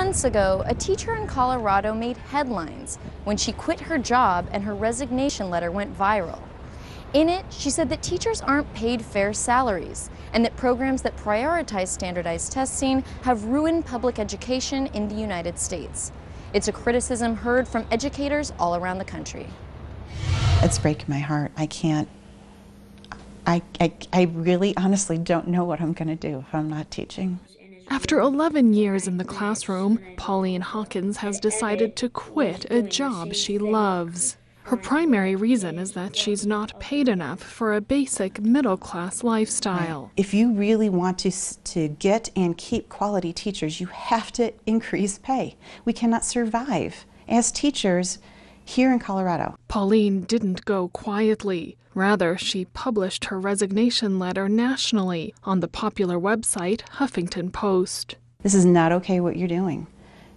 months ago, a teacher in Colorado made headlines when she quit her job and her resignation letter went viral. In it, she said that teachers aren't paid fair salaries and that programs that prioritize standardized testing have ruined public education in the United States. It's a criticism heard from educators all around the country. It's breaking my heart. I really honestly don't know what I'm going to do if I'm not teaching. After 11 years in the classroom, Pauline Hawkins has decided to quit a job she loves. Her primary reason is that she's not paid enough for a basic middle-class lifestyle. If you really want to get and keep quality teachers, you have to increase pay. We cannot survive as teachers here in Colorado. Pauline didn't go quietly. Rather, she published her resignation letter nationally on the popular website Huffington Post. This is not okay what you're doing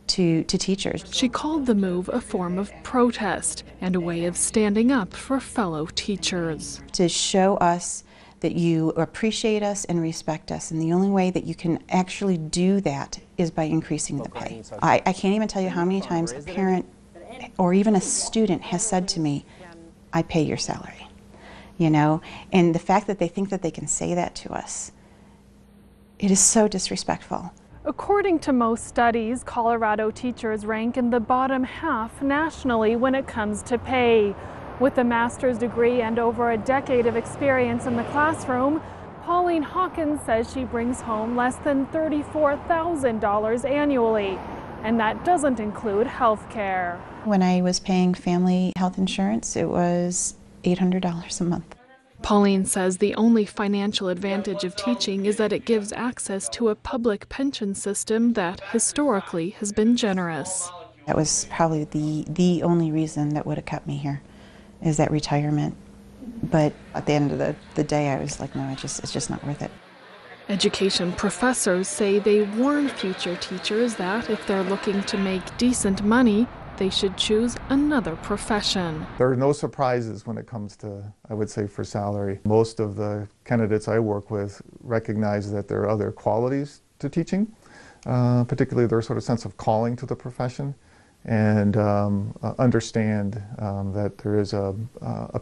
to teachers. She called the move a form of protest and a way of standing up for fellow teachers. To show us that you appreciate us and respect us, and the only way that you can actually do that is by increasing the pay. I can't even tell you how many times a parent or even a student has said to me, I pay your salary, you know, and the fact that they think that they can say that to us, it is so disrespectful. According to most studies, Colorado teachers rank in the bottom half nationally when it comes to pay. With a master's degree and over a decade of experience in the classroom, Pauline Hawkins says she brings home less than $34,000 annually, and that doesn't include health care. When I was paying family health insurance, it was $800 a month. Pauline says the only financial advantage of teaching is that it gives access to a public pension system that historically has been generous. That was probably the only reason that would have kept me here, is that retirement. But at the end of the day, I was like, no, it's just not worth it. Education professors say they warn future teachers that if they're looking to make decent money, they should choose another profession. There are no surprises when it comes to, I would say, for salary. Most of the candidates I work with recognize that there are other qualities to teaching, particularly their sort of sense of calling to the profession, and understand that there is a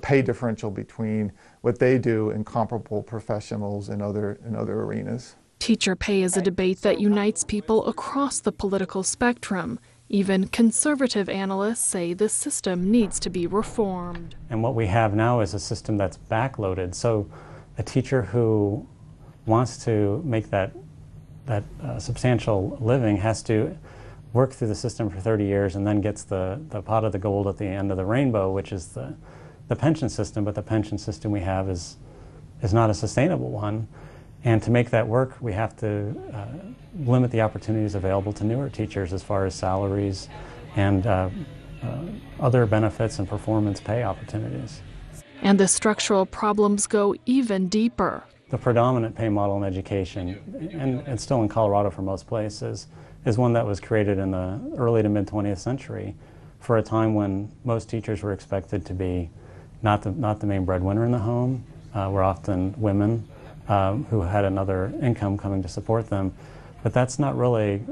pay differential between what they do and comparable professionals in other arenas. Teacher pay is a debate that unites people across the political spectrum. Even conservative analysts say the system needs to be reformed. And what we have now is a system that's backloaded. So a teacher who wants to make that substantial living has to work through the system for 30 years and then gets the pot of the gold at the end of the rainbow, which is the pension system. But the pension system we have is not a sustainable one. And to make that work, we have to limit the opportunities available to newer teachers as far as salaries and other benefits and performance pay opportunities. And the structural problems go even deeper. The predominant pay model in education, and it's still in Colorado for most places, is one that was created in the early to mid-20th century for a time when most teachers were expected to be not the main breadwinner in the home, were often women who had another income coming to support them. But that's not really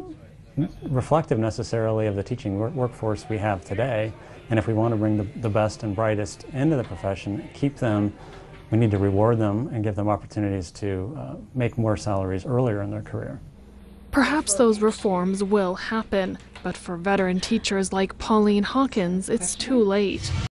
reflective necessarily of the teaching workforce we have today. And if we want to bring the best and brightest into the profession, keep them, we need to reward them and give them opportunities to make more salaries earlier in their career. Perhaps those reforms will happen, but for veteran teachers like Pauline Hawkins, it's too late.